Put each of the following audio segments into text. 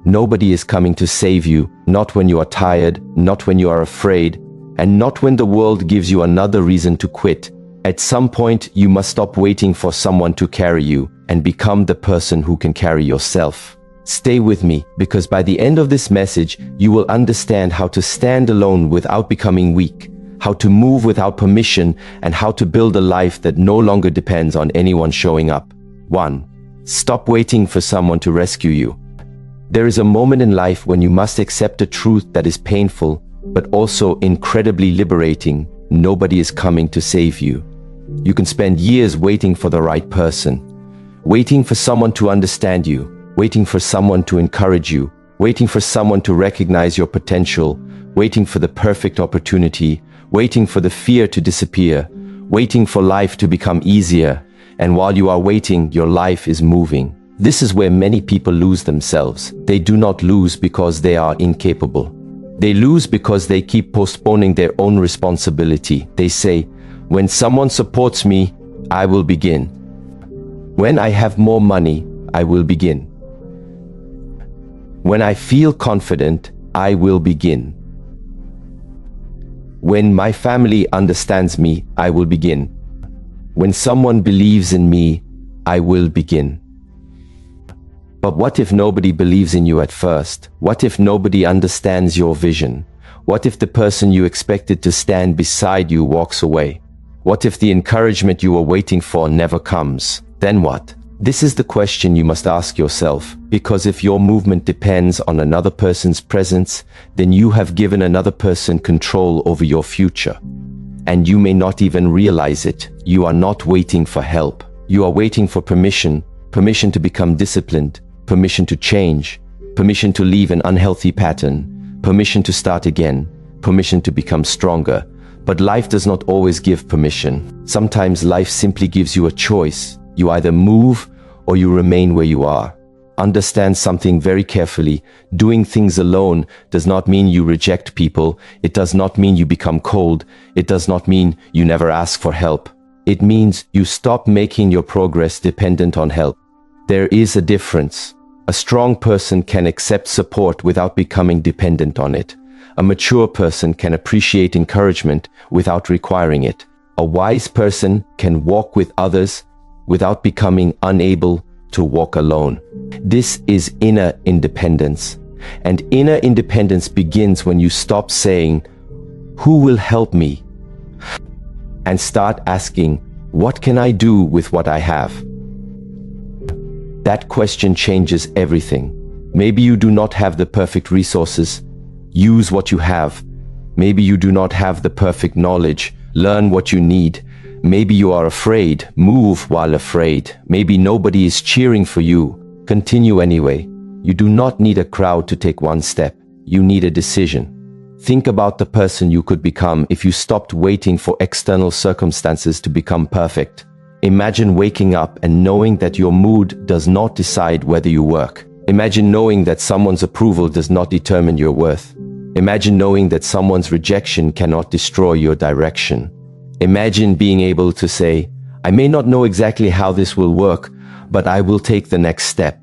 Nobody is coming to save you, not when you are tired, not when you are afraid, and not when the world gives you another reason to quit. At some point, you must stop waiting for someone to carry you and become the person who can carry yourself. Stay with me, because by the end of this message, you will understand how to stand alone without becoming weak, how to move without permission, and how to build a life that no longer depends on anyone showing up. 1. Stop waiting for someone to rescue you. There is a moment in life when you must accept a truth that is painful, but also incredibly liberating. Nobody is coming to save you. You can spend years waiting for the right person, waiting for someone to understand you, waiting for someone to encourage you, waiting for someone to recognize your potential, waiting for the perfect opportunity, waiting for the fear to disappear, waiting for life to become easier. And while you are waiting, your life is moving. This is where many people lose themselves. They do not lose because they are incapable. They lose because they keep postponing their own responsibility. They say, when someone supports me, I will begin. When I have more money, I will begin. When I feel confident, I will begin. When my family understands me, I will begin. When someone believes in me, I will begin. But what if nobody believes in you at first? What if nobody understands your vision? What if the person you expected to stand beside you walks away? What if the encouragement you were waiting for never comes? Then what? This is the question you must ask yourself, because if your movement depends on another person's presence, then you have given another person control over your future. And you may not even realize it. You are not waiting for help. You are waiting for permission, permission to become disciplined, permission to change, permission to leave an unhealthy pattern, permission to start again, permission to become stronger. But life does not always give permission. Sometimes life simply gives you a choice. You either move or you remain where you are. Understand something very carefully. Doing things alone does not mean you reject people. It does not mean you become cold. It does not mean you never ask for help. It means you stop making your progress dependent on help. There is a difference. A strong person can accept support without becoming dependent on it. A mature person can appreciate encouragement without requiring it. A wise person can walk with others without becoming unable to walk alone. This is inner independence. And inner independence begins when you stop saying, "Who will help me?" and start asking, "What can I do with what I have?" That question changes everything. Maybe you do not have the perfect resources. Use what you have. Maybe you do not have the perfect knowledge. Learn what you need. Maybe you are afraid. Move while afraid. Maybe nobody is cheering for you. Continue anyway. You do not need a crowd to take one step. You need a decision. Think about the person you could become if you stopped waiting for external circumstances to become perfect. Imagine waking up and knowing that your mood does not decide whether you work. Imagine knowing that someone's approval does not determine your worth. Imagine knowing that someone's rejection cannot destroy your direction. Imagine being able to say, "I may not know exactly how this will work, but I will take the next step."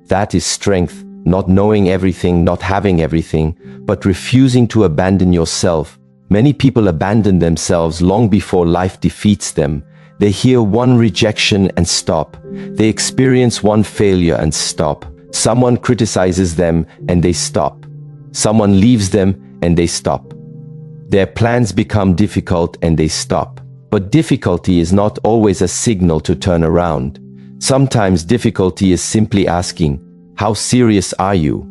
That is strength, not knowing everything, not having everything, but refusing to abandon yourself. Many people abandon themselves long before life defeats them. They hear one rejection and stop. They experience one failure and stop. Someone criticizes them and they stop. Someone leaves them and they stop. Their plans become difficult and they stop. But difficulty is not always a signal to turn around. Sometimes difficulty is simply asking, "How serious are you?"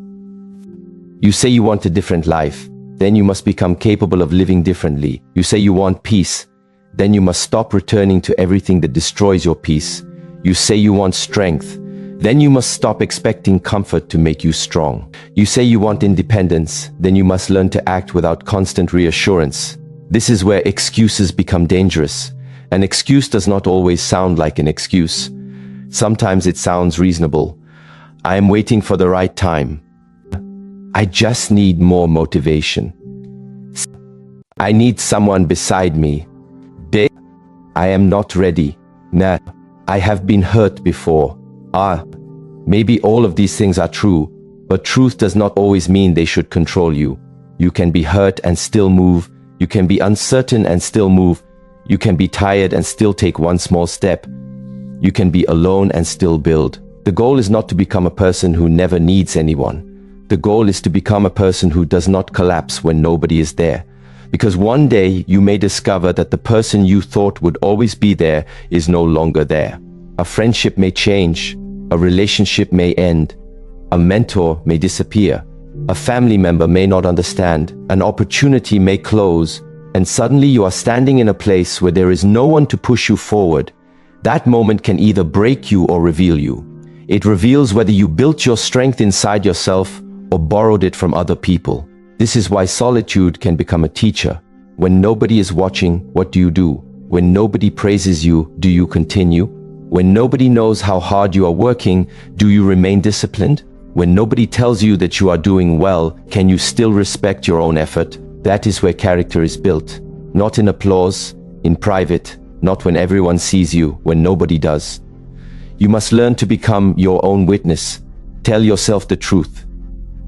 You say you want a different life, then you must become capable of living differently. You say you want peace, then you must stop returning to everything that destroys your peace. You say you want strength, then you must stop expecting comfort to make you strong. You say you want independence, then you must learn to act without constant reassurance. This is where excuses become dangerous. An excuse does not always sound like an excuse. Sometimes it sounds reasonable. "I am waiting for the right time. I just need more motivation. I need someone beside me." I am not ready. Nah, I have been hurt before. Maybe all of these things are true, but truth does not always mean they should control you. You can be hurt and still move. You can be uncertain and still move. You can be tired and still take one small step. You can be alone and still build. The goal is not to become a person who never needs anyone. The goal is to become a person who does not collapse when nobody is there. Because one day you may discover that the person you thought would always be there is no longer there. A friendship may change. A relationship may end. A mentor may disappear. A family member may not understand. An opportunity may close. And suddenly you are standing in a place where there is no one to push you forward. That moment can either break you or reveal you. It reveals whether you built your strength inside yourself or borrowed it from other people. This is why solitude can become a teacher. When nobody is watching, what do you do? When nobody praises you, do you continue? When nobody knows how hard you are working, do you remain disciplined? When nobody tells you that you are doing well, can you still respect your own effort? That is where character is built. Not in applause, in private, not when everyone sees you, when nobody does. You must learn to become your own witness. Tell yourself the truth.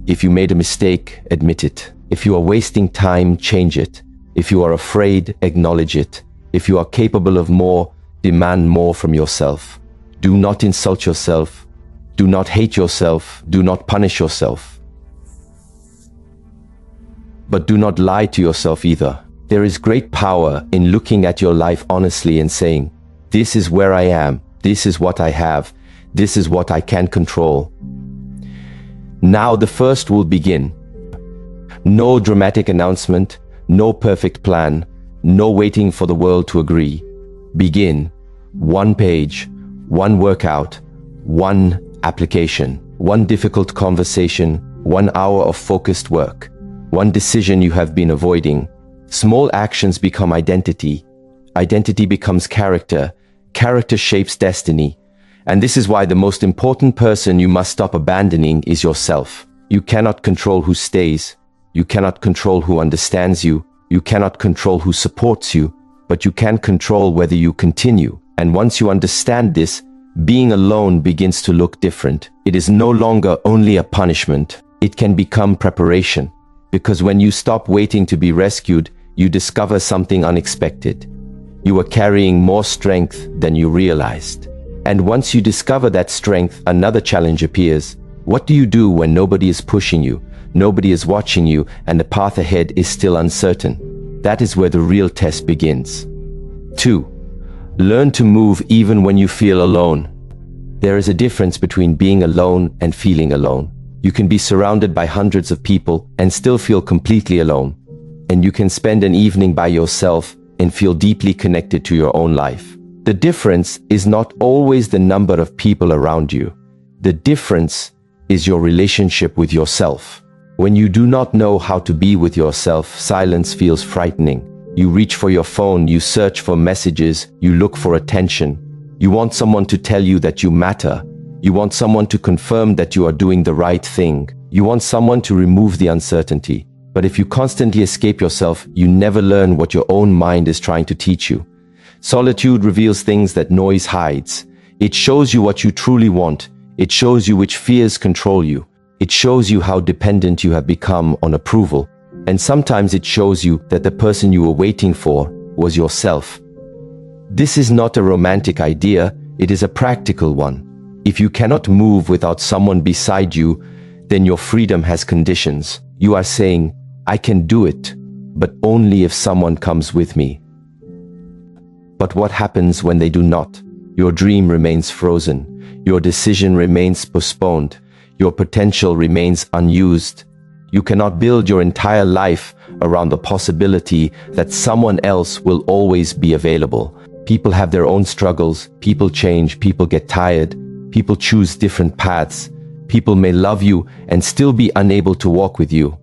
If you made a mistake, admit it. If you are wasting time, change it. If you are afraid, acknowledge it. If you are capable of more, demand more from yourself. Do not insult yourself. Do not hate yourself. Do not punish yourself. But do not lie to yourself either. There is great power in looking at your life honestly and saying, this is where I am. This is what I have. This is what I can control. Now the first will begin. No dramatic announcement, no perfect plan, no waiting for the world to agree. Begin. One page, one workout, one application, one difficult conversation, 1 hour of focused work, one decision you have been avoiding. Small actions become identity. Identity becomes character. Character shapes destiny. And this is why the most important person you must stop abandoning is yourself. You cannot control who stays. You cannot control who understands you. You cannot control who supports you. But you can control whether you continue. And once you understand this, being alone begins to look different. It is no longer only a punishment. It can become preparation. Because when you stop waiting to be rescued, you discover something unexpected. You are carrying more strength than you realized. And once you discover that strength, another challenge appears. What do you do when nobody is pushing you, nobody is watching you, and the path ahead is still uncertain? That is where the real test begins. 2. Learn to move even when you feel alone. There is a difference between being alone and feeling alone. You can be surrounded by hundreds of people and still feel completely alone. And you can spend an evening by yourself and feel deeply connected to your own life. The difference is not always the number of people around you. The difference is your relationship with yourself. When you do not know how to be with yourself, silence feels frightening. You reach for your phone, you search for messages, you look for attention. You want someone to tell you that you matter. You want someone to confirm that you are doing the right thing. You want someone to remove the uncertainty. But if you constantly escape yourself, you never learn what your own mind is trying to teach you. Solitude reveals things that noise hides. It shows you what you truly want. It shows you which fears control you. It shows you how dependent you have become on approval. And sometimes it shows you that the person you were waiting for was yourself. This is not a romantic idea, it is a practical one. If you cannot move without someone beside you, then your freedom has conditions. You are saying, I can do it, but only if someone comes with me. But what happens when they do not? Your dream remains frozen. Your decision remains postponed. Your potential remains unused. You cannot build your entire life around the possibility that someone else will always be available. People have their own struggles. People change. People get tired. People choose different paths. People may love you and still be unable to walk with you.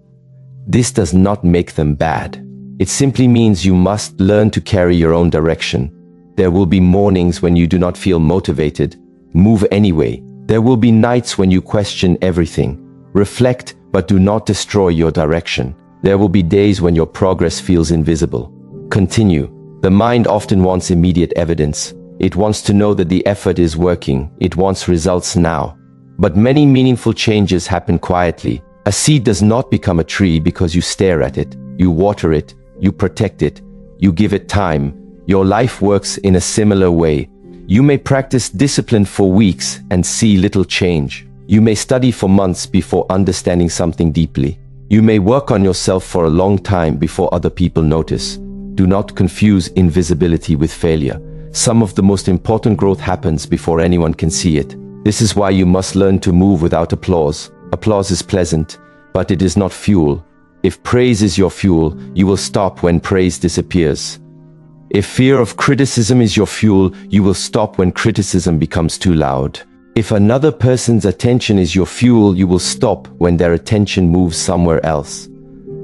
This does not make them bad. It simply means you must learn to carry your own direction. There will be mornings when you do not feel motivated. Move anyway. There will be nights when you question everything. Reflect, but do not destroy your direction. There will be days when your progress feels invisible. Continue. The mind often wants immediate evidence. It wants to know that the effort is working. It wants results now. But many meaningful changes happen quietly. A seed does not become a tree because you stare at it. You water it. You protect it. You give it time. Your life works in a similar way. You may practice discipline for weeks and see little change. You may study for months before understanding something deeply. You may work on yourself for a long time before other people notice. Do not confuse invisibility with failure. Some of the most important growth happens before anyone can see it. This is why you must learn to move without applause. Applause is pleasant, but it is not fuel. If praise is your fuel, you will stop when praise disappears. If fear of criticism is your fuel, you will stop when criticism becomes too loud. If another person's attention is your fuel, you will stop when their attention moves somewhere else.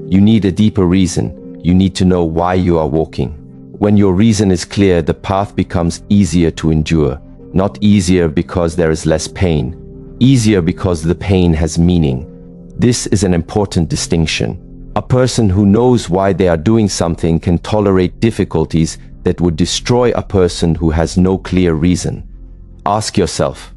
You need a deeper reason. You need to know why you are walking. When your reason is clear, the path becomes easier to endure. Not easier because there is less pain. Easier because the pain has meaning. This is an important distinction. A person who knows why they are doing something can tolerate difficulties that would destroy a person who has no clear reason. Ask yourself,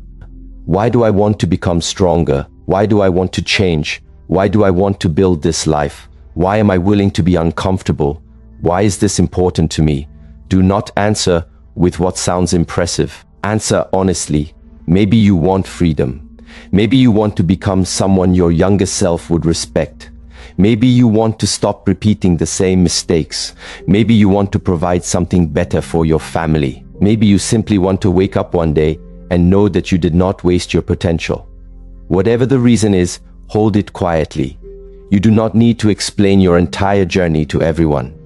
why do I want to become stronger? Why do I want to change? Why do I want to build this life? Why am I willing to be uncomfortable? Why is this important to me? Do not answer with what sounds impressive. Answer honestly. Maybe you want freedom. Maybe you want to become someone your younger self would respect. Maybe you want to stop repeating the same mistakes. Maybe you want to provide something better for your family. Maybe you simply want to wake up one day and know that you did not waste your potential. Whatever the reason is, hold it quietly. You do not need to explain your entire journey to everyone.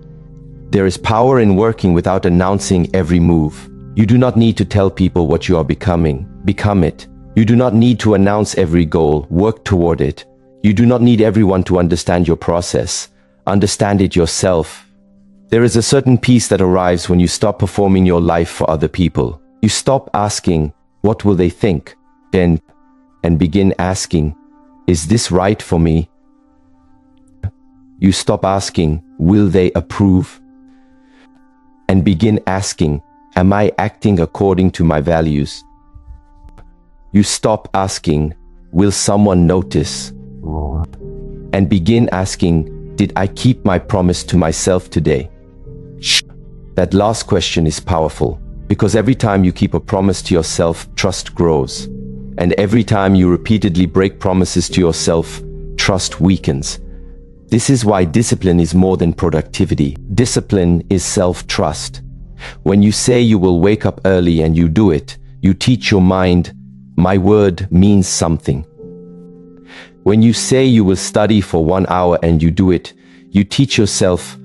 There is power in working without announcing every move. You do not need to tell people what you are becoming. Become it. You do not need to announce every goal. Work toward it. You do not need everyone to understand your process. Understand it yourself. There is a certain peace that arrives when you stop performing your life for other people. You stop asking, what will they think? And begin asking, is this right for me? You stop asking, will they approve? And begin asking, am I acting according to my values? You stop asking, will someone notice? And begin asking, did I keep my promise to myself today? That last question is powerful, because every time you keep a promise to yourself, trust grows. And every time you repeatedly break promises to yourself, trust weakens. This is why discipline is more than productivity. Discipline is self-trust. When you say you will wake up early and you do it, you teach your mind, my word means something. When you say you will study for 1 hour and you do it, you teach yourself,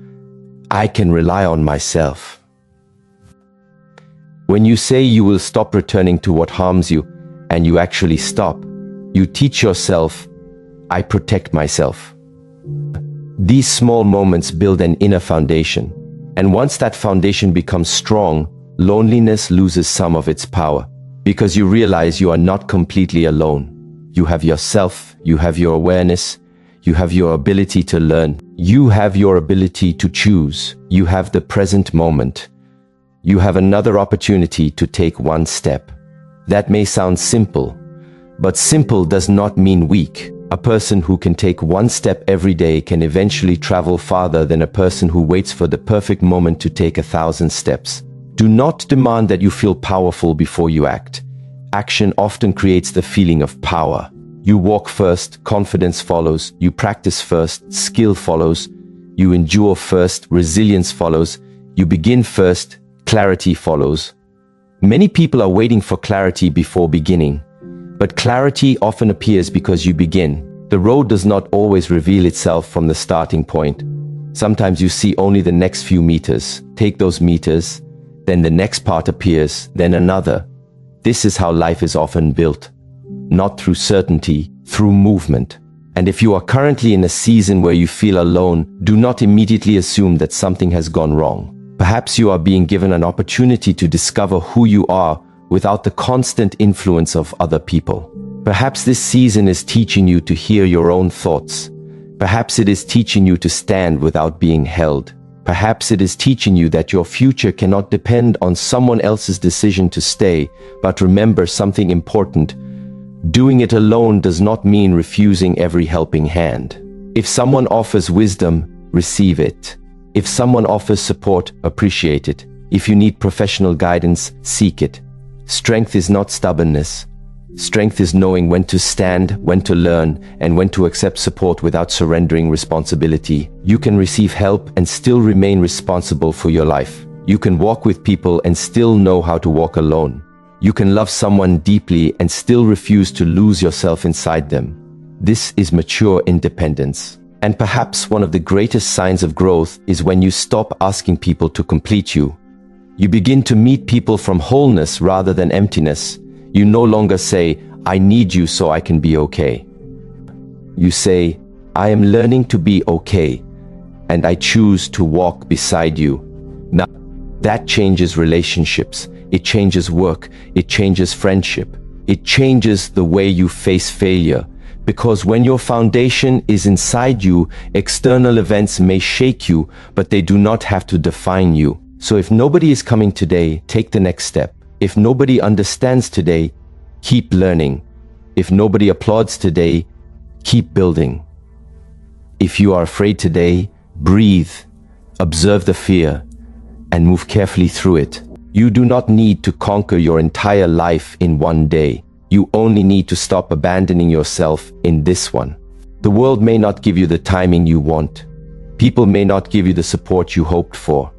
I can rely on myself. When you say you will stop returning to what harms you and you actually stop, you teach yourself, I protect myself. These small moments build an inner foundation, and once that foundation becomes strong, loneliness loses some of its power, because you realize you are not completely alone. You have yourself, you have your awareness, you have your ability to learn, you have your ability to choose, you have the present moment. You have another opportunity to take one step. That may sound simple, but simple does not mean weak. A person who can take one step every day can eventually travel farther than a person who waits for the perfect moment to take 1,000 steps. Do not demand that you feel powerful before you act. Action often creates the feeling of power. You walk first, confidence follows. You practice first, skill follows. You endure first, resilience follows. You begin first, clarity follows. Many people are waiting for clarity before beginning. But clarity often appears because you begin. The road does not always reveal itself from the starting point. Sometimes you see only the next few meters. Take those meters, then the next part appears, then another. This is how life is often built. Not through certainty, through movement. And if you are currently in a season where you feel alone, do not immediately assume that something has gone wrong. Perhaps you are being given an opportunity to discover who you are without the constant influence of other people. Perhaps this season is teaching you to hear your own thoughts. Perhaps it is teaching you to stand without being held. Perhaps it is teaching you that your future cannot depend on someone else's decision to stay, but remember something important. Doing it alone does not mean refusing every helping hand. If someone offers wisdom, receive it. If someone offers support, appreciate it. If you need professional guidance, seek it. Strength is not stubbornness. Strength is knowing when to stand, when to learn, and when to accept support without surrendering responsibility. You can receive help and still remain responsible for your life. You can walk with people and still know how to walk alone. You can love someone deeply and still refuse to lose yourself inside them. This is mature independence. And perhaps one of the greatest signs of growth is when you stop asking people to complete you. You begin to meet people from wholeness rather than emptiness. You no longer say, "I need you so I can be okay." You say, "I am learning to be okay, and I choose to walk beside you." Now, that changes relationships. It changes work. It changes friendship. It changes the way you face failure. Because when your foundation is inside you, external events may shake you, but they do not have to define you. So if nobody is coming today, take the next step. If nobody understands today, keep learning. If nobody applauds today, keep building. If you are afraid today, breathe, observe the fear, and move carefully through it. You do not need to conquer your entire life in one day. You only need to stop abandoning yourself in this one. The world may not give you the timing you want. People may not give you the support you hoped for.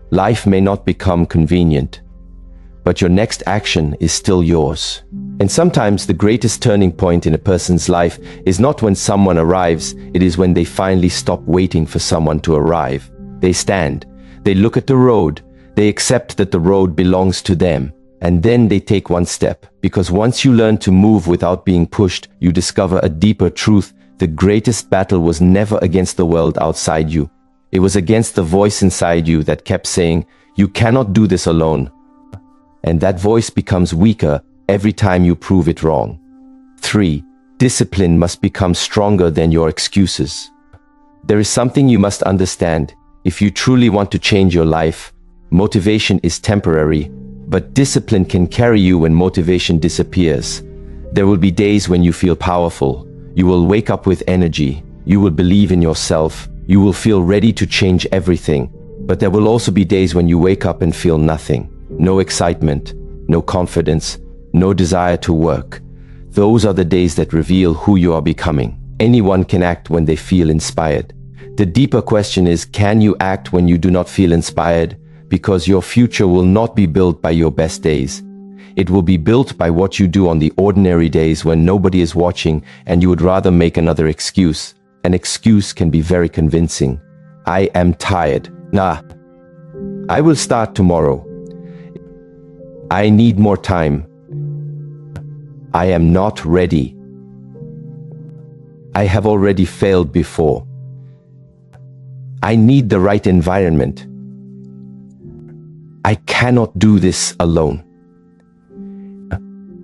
Life may not become convenient. But your next action is still yours. And sometimes the greatest turning point in a person's life is not when someone arrives, it is when they finally stop waiting for someone to arrive. They stand, they look at the road, they accept that the road belongs to them, and then they take one step. Because once you learn to move without being pushed, you discover a deeper truth. The greatest battle was never against the world outside you. It was against the voice inside you that kept saying, "You cannot do this alone." And that voice becomes weaker every time you prove it wrong. 3. Discipline must become stronger than your excuses. There is something you must understand. If you truly want to change your life, motivation is temporary, but discipline can carry you when motivation disappears. There will be days when you feel powerful. You will wake up with energy. You will believe in yourself. You will feel ready to change everything. But there will also be days when you wake up and feel nothing. No excitement, no confidence, no desire to work. Those are the days that reveal who you are becoming. Anyone can act when they feel inspired. The deeper question is, can you act when you do not feel inspired? Because your future will not be built by your best days. It will be built by what you do on the ordinary days when nobody is watching and you would rather make another excuse. An excuse can be very convincing. I am tired. Nah. I will start tomorrow. I need more time. I am not ready. I have already failed before. I need the right environment. I cannot do this alone.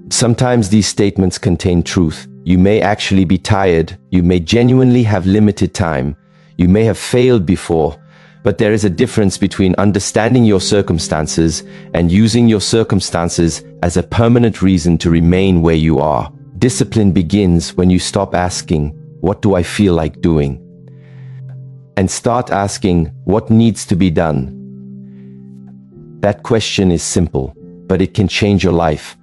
Sometimes these statements contain truth. You may actually be tired. You may genuinely have limited time. You may have failed before. But there is a difference between understanding your circumstances and using your circumstances as a permanent reason to remain where you are. Discipline begins when you stop asking, "What do I feel like doing?" and start asking, "What needs to be done?" That question is simple, but it can change your life.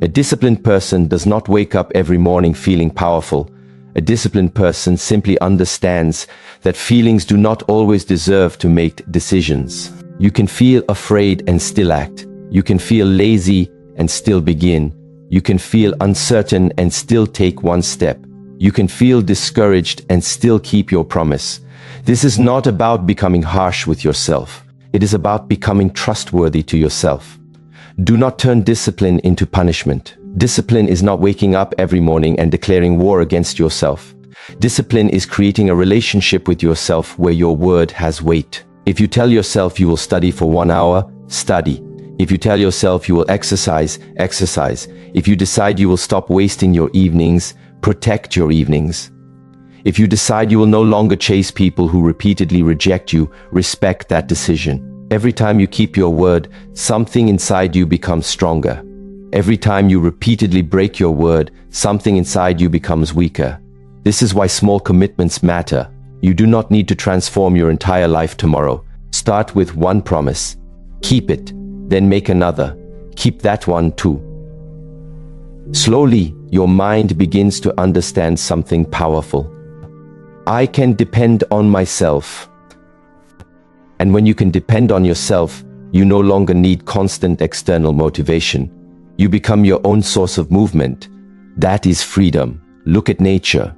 A disciplined person does not wake up every morning feeling powerful. A disciplined person simply understands that feelings do not always deserve to make decisions. You can feel afraid and still act. You can feel lazy and still begin. You can feel uncertain and still take one step. You can feel discouraged and still keep your promise. This is not about becoming harsh with yourself. It is about becoming trustworthy to yourself. Do not turn discipline into punishment. Discipline is not waking up every morning and declaring war against yourself. Discipline is creating a relationship with yourself where your word has weight. If you tell yourself you will study for 1 hour, study. If you tell yourself you will exercise, exercise. If you decide you will stop wasting your evenings, protect your evenings. If you decide you will no longer chase people who repeatedly reject you, respect that decision. Every time you keep your word, something inside you becomes stronger. Every time you repeatedly break your word, something inside you becomes weaker. This is why small commitments matter. You do not need to transform your entire life tomorrow. Start with one promise. Keep it, then make another. Keep that one too. Slowly, your mind begins to understand something powerful. I can depend on myself. And when you can depend on yourself, you no longer need constant external motivation. You become your own source of movement. That is freedom. Look at nature.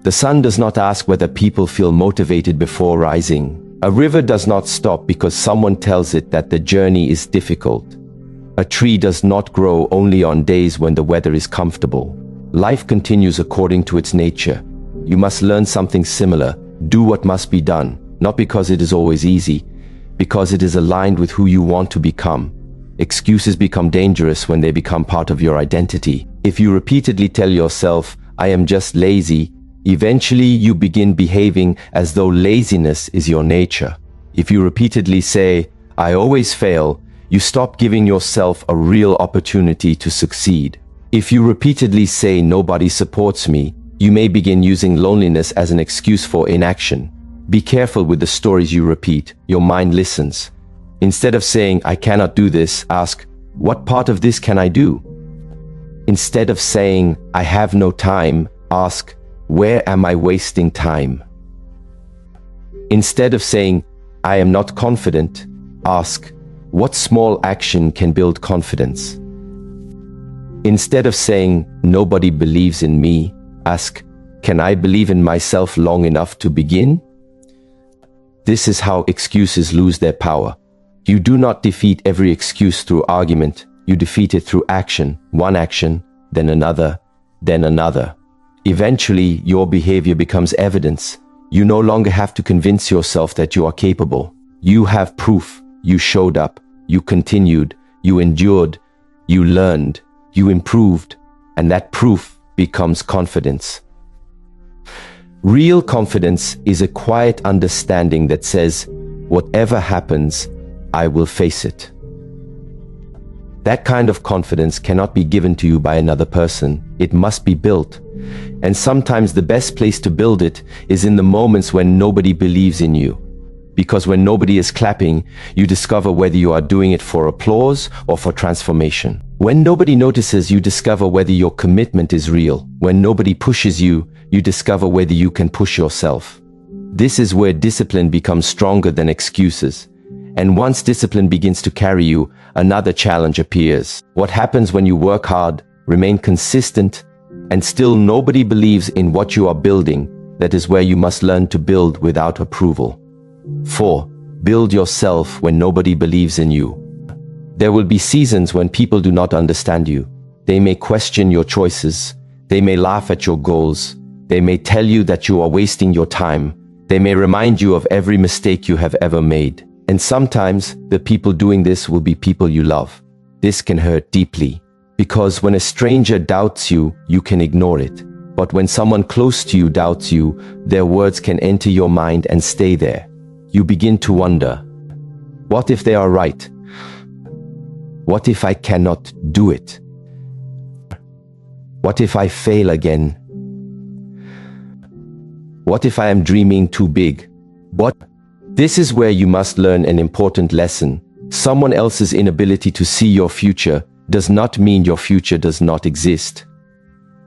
The sun does not ask whether people feel motivated before rising. A river does not stop because someone tells it that the journey is difficult. A tree does not grow only on days when the weather is comfortable. Life continues according to its nature. You must learn something similar. Do what must be done, not because it is always easy, because it is aligned with who you want to become. Excuses become dangerous when they become part of your identity. If you repeatedly tell yourself, I am just lazy, eventually you begin behaving as though laziness is your nature. If you repeatedly say, I always fail, you stop giving yourself a real opportunity to succeed. If you repeatedly say nobody supports me, you may begin using loneliness as an excuse for inaction. Be careful with the stories you repeat. Your mind listens. Instead of saying, I cannot do this, ask, what part of this can I do? Instead of saying, I have no time, ask, where am I wasting time? Instead of saying, I am not confident, ask, what small action can build confidence? Instead of saying, nobody believes in me, ask, can I believe in myself long enough to begin? This is how excuses lose their power. You do not defeat every excuse through argument. You defeat it through action, one action, then another, then another. Eventually, your behavior becomes evidence. You no longer have to convince yourself that you are capable. You have proof. You showed up. You continued. You endured. You learned. You improved. And that proof becomes confidence. Real confidence is a quiet understanding that says, whatever happens, I will face it. That kind of confidence cannot be given to you by another person. It must be built. And sometimes the best place to build it is in the moments when nobody believes in you. Because when nobody is clapping, you discover whether you are doing it for applause or for transformation. When nobody notices, you discover whether your commitment is real. When nobody pushes you, you discover whether you can push yourself. This is where discipline becomes stronger than excuses. And once discipline begins to carry you, another challenge appears. What happens when you work hard, remain consistent, and still nobody believes in what you are building? That is where you must learn to build without approval. 4. Build yourself when nobody believes in you. There will be seasons when people do not understand you. They may question your choices. They may laugh at your goals. They may tell you that you are wasting your time. They may remind you of every mistake you have ever made. And sometimes the people doing this will be people you love. This can hurt deeply, because when a stranger doubts you, you can ignore it. But when someone close to you doubts you, their words can enter your mind and stay there. You begin to wonder, what if they are right? What if I cannot do it? What if I fail again? What if I am dreaming too big? This is where you must learn an important lesson. Someone else's inability to see your future does not mean your future does not exist.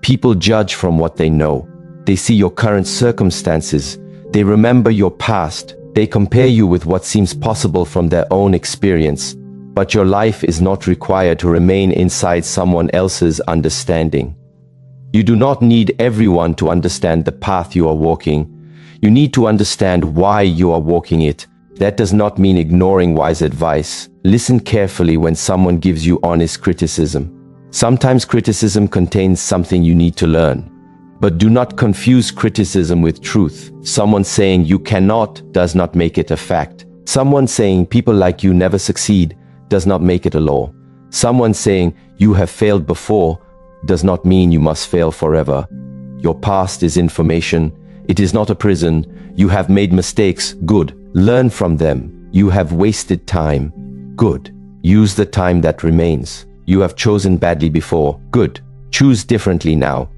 People judge from what they know. They see your current circumstances. They remember your past. They compare you with what seems possible from their own experience. But your life is not required to remain inside someone else's understanding. You do not need everyone to understand the path you are walking. You need to understand why you are walking it. That does not mean ignoring wise advice. Listen carefully when someone gives you honest criticism. Sometimes criticism contains something you need to learn. But do not confuse criticism with truth. Someone saying you cannot does not make it a fact. Someone saying people like you never succeed does not make it a law. Someone saying you have failed before does not mean you must fail forever. Your past is information, It is not a prison. You have made mistakes. Good. Learn from them. You have wasted time. Good. Use the time that remains. You have chosen badly before. Good. Choose differently now.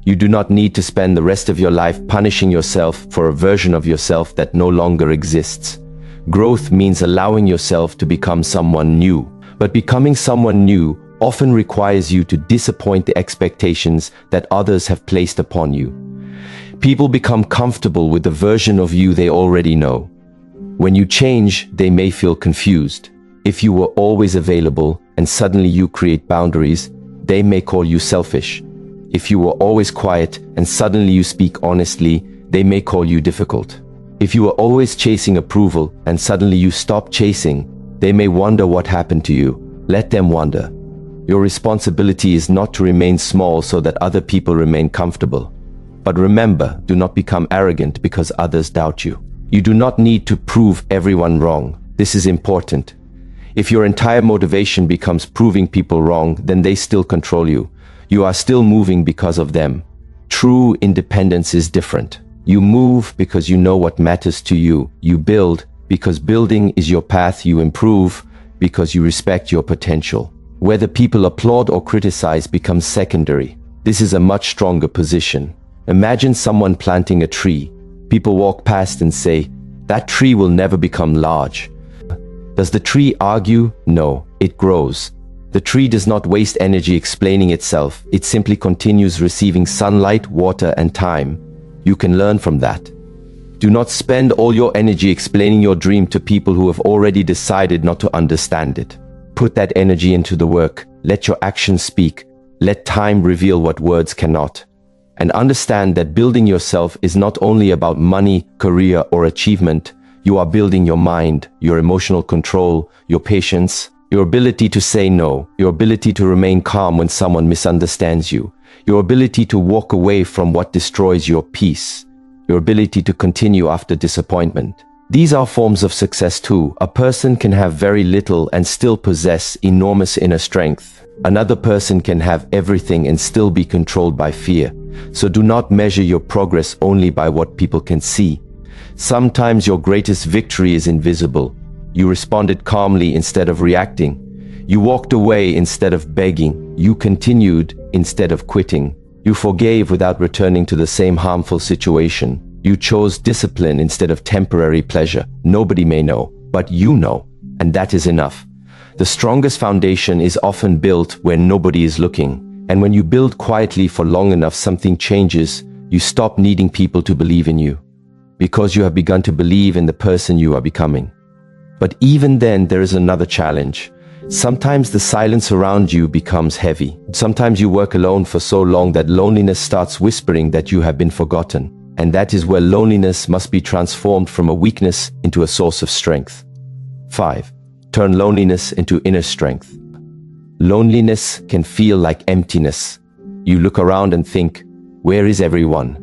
You do not need to spend the rest of your life punishing yourself for a version of yourself that no longer exists. Growth means allowing yourself to become someone new. But becoming someone new often requires you to disappoint the expectations that others have placed upon you. People become comfortable with the version of you they already know. When you change, they may feel confused. If you were always available and suddenly you create boundaries, they may call you selfish. If you were always quiet and suddenly you speak honestly, they may call you difficult. If you were always chasing approval and suddenly you stop chasing, they may wonder what happened to you. Let them wonder. Your responsibility is not to remain small so that other people remain comfortable. But remember, do not become arrogant because others doubt you. You do not need to prove everyone wrong. This is important. If your entire motivation becomes proving people wrong, then they still control you. You are still moving because of them. True independence is different. You move because you know what matters to you. You build because building is your path. You improve because you respect your potential. Whether people applaud or criticize becomes secondary. This is a much stronger position. Imagine someone planting a tree. People walk past and say, "That tree will never become large." Does the tree argue? No, it grows. The tree does not waste energy explaining itself. It simply continues receiving sunlight, water, and time. You can learn from that. Do not spend all your energy explaining your dream to people who have already decided not to understand it. Put that energy into the work. Let your actions speak. Let time reveal what words cannot. And understand that building yourself is not only about money, career, or achievement. You are building your mind, your emotional control, your patience, your ability to say no, your ability to remain calm when someone misunderstands you, your ability to walk away from what destroys your peace, your ability to continue after disappointment. These are forms of success too. A person can have very little and still possess enormous inner strength. Another person can have everything and still be controlled by fear. So do not measure your progress only by what people can see. Sometimes your greatest victory is invisible. You responded calmly instead of reacting. You walked away instead of begging. You continued instead of quitting. You forgave without returning to the same harmful situation. You chose discipline instead of temporary pleasure. Nobody may know, but you know, and that is enough. The strongest foundation is often built where nobody is looking. And when you build quietly for long enough, something changes. You stop needing people to believe in you, because you have begun to believe in the person you are becoming. But even then, there is another challenge. Sometimes the silence around you becomes heavy. Sometimes you work alone for so long that loneliness starts whispering that you have been forgotten. And that is where loneliness must be transformed from a weakness into a source of strength. 5. Turn loneliness into inner strength. Loneliness can feel like emptiness. You look around and think, where is everyone?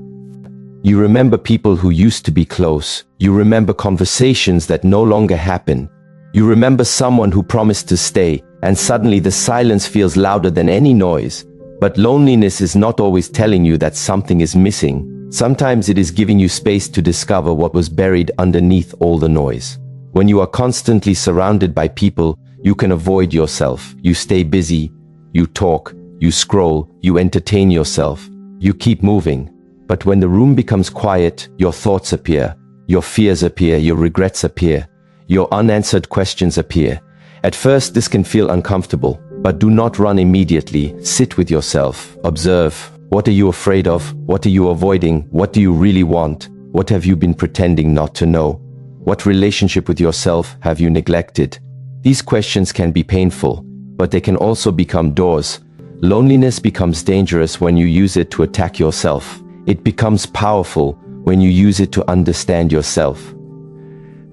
You remember people who used to be close. You remember conversations that no longer happen. You remember someone who promised to stay, and suddenly the silence feels louder than any noise. But loneliness is not always telling you that something is missing. Sometimes it is giving you space to discover what was buried underneath all the noise. When you are constantly surrounded by people, you can avoid yourself. You stay busy, you talk, you scroll, you entertain yourself, you keep moving. But when the room becomes quiet, your thoughts appear, your fears appear, your regrets appear, your unanswered questions appear. At first, this can feel uncomfortable, but do not run immediately. Sit with yourself, observe. What are you afraid of? What are you avoiding? What do you really want? What have you been pretending not to know? What relationship with yourself have you neglected? These questions can be painful, but they can also become doors. Loneliness becomes dangerous when you use it to attack yourself. It becomes powerful when you use it to understand yourself.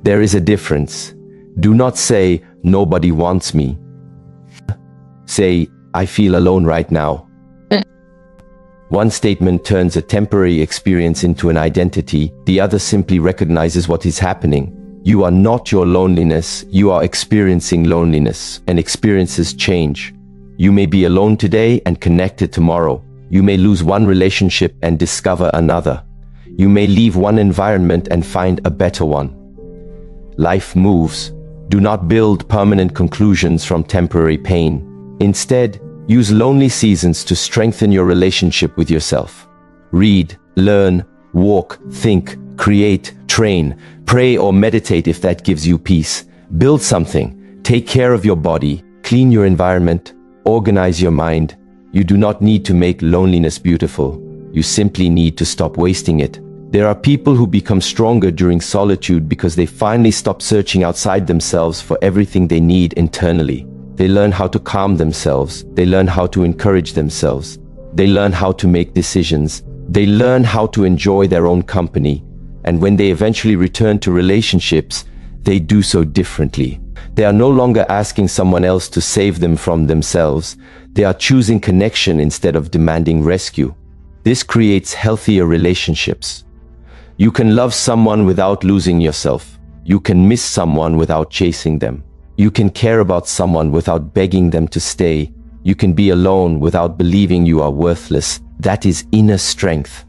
There is a difference. Do not say, nobody wants me. Say, I feel alone right now. One statement turns a temporary experience into an identity. The other simply recognizes what is happening. You are not your loneliness. You are experiencing loneliness, and experiences change. You may be alone today and connected tomorrow. You may lose one relationship and discover another. You may leave one environment and find a better one. Life moves. Do not build permanent conclusions from temporary pain. Instead, use lonely seasons to strengthen your relationship with yourself. Read, learn, walk, think, create, train, pray or meditate if that gives you peace. Build something. Take care of your body. Clean your environment. Organize your mind. You do not need to make loneliness beautiful. You simply need to stop wasting it. There are people who become stronger during solitude because they finally stop searching outside themselves for everything they need internally. They learn how to calm themselves. They learn how to encourage themselves. They learn how to make decisions. They learn how to enjoy their own company. And when they eventually return to relationships, they do so differently. They are no longer asking someone else to save them from themselves. They are choosing connection instead of demanding rescue. This creates healthier relationships. You can love someone without losing yourself. You can miss someone without chasing them. You can care about someone without begging them to stay. You can be alone without believing you are worthless. That is inner strength.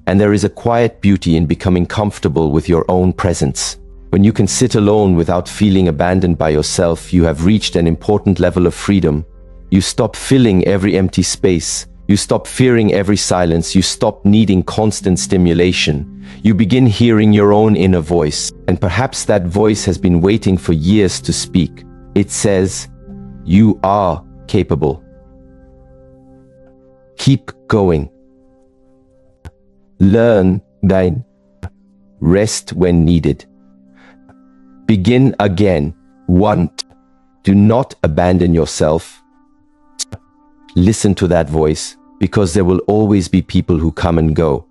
And there is a quiet beauty in becoming comfortable with your own presence. When you can sit alone without feeling abandoned by yourself, you have reached an important level of freedom. You stop filling every empty space. You stop fearing every silence. You stop needing constant stimulation. You begin hearing your own inner voice, and perhaps that voice has been waiting for years to speak. It says, "You are capable. Keep going. Learn, then rest when needed. Begin again. Want. Do not abandon yourself." Listen to that voice, because there will always be people who come and go.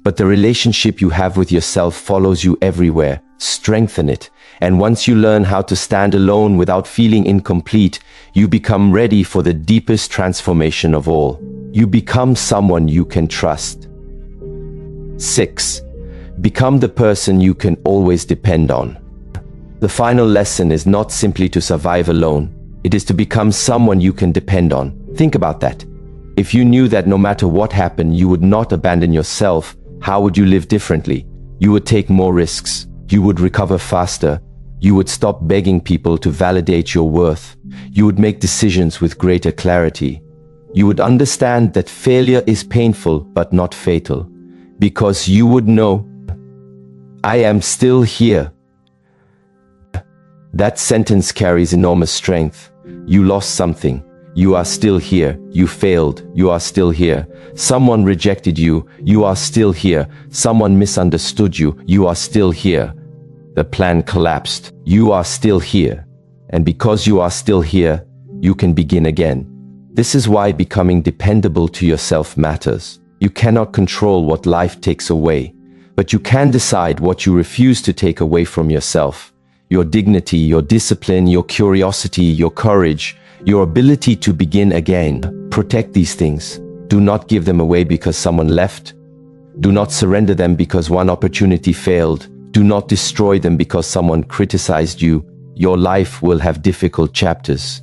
But the relationship you have with yourself follows you everywhere. Strengthen it. And once you learn how to stand alone without feeling incomplete, you become ready for the deepest transformation of all. You become someone you can trust. 6. Become the person you can always depend on. The final lesson is not simply to survive alone. It is to become someone you can depend on. Think about that. If you knew that no matter what happened, you would not abandon yourself, how would you live differently? You would take more risks. You would recover faster. You would stop begging people to validate your worth. You would make decisions with greater clarity. You would understand that failure is painful but not fatal, because you would know, "I am still here." That sentence carries enormous strength. You lost something. You are still here. You failed. You are still here. Someone rejected you. You are still here. Someone misunderstood you. You are still here. The plan collapsed. You are still here. And because you are still here, you can begin again. This is why becoming dependable to yourself matters. You cannot control what life takes away, but you can decide what you refuse to take away from yourself. Your dignity, your discipline, your curiosity, your courage, your ability to begin again. Protect these things. Do not give them away because someone left. Do not surrender them because one opportunity failed. Do not destroy them because someone criticized you. Your life will have difficult chapters.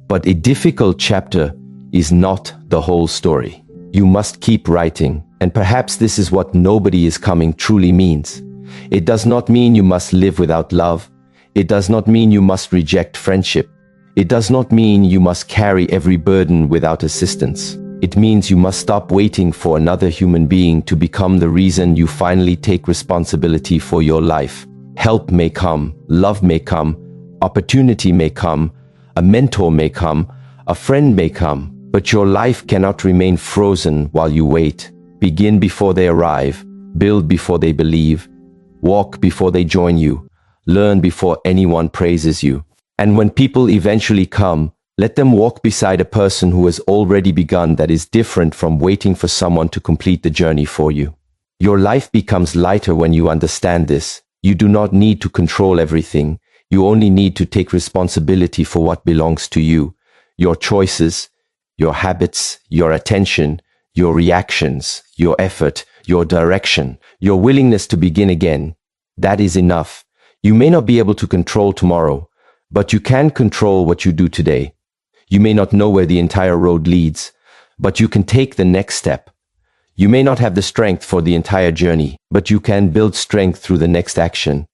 But a difficult chapter is not the whole story. You must keep writing. And perhaps this is what "nobody is coming" truly means. It does not mean you must live without love. It does not mean you must reject friendship. It does not mean you must carry every burden without assistance. It means you must stop waiting for another human being to become the reason you finally take responsibility for your life. Help may come, love may come, opportunity may come, a mentor may come, a friend may come, but your life cannot remain frozen while you wait. Begin before they arrive, build before they believe, walk before they join you, learn before anyone praises you. And when people eventually come, let them walk beside a person who has already begun, that is different from waiting for someone to complete the journey for you. Your life becomes lighter when you understand this. You do not need to control everything. You only need to take responsibility for what belongs to you. Your choices, your habits, your attention, your reactions, your effort, your direction, your willingness to begin again. That is enough. You may not be able to control tomorrow, but you can control what you do today. You may not know where the entire road leads, but you can take the next step. You may not have the strength for the entire journey, but you can build strength through the next action.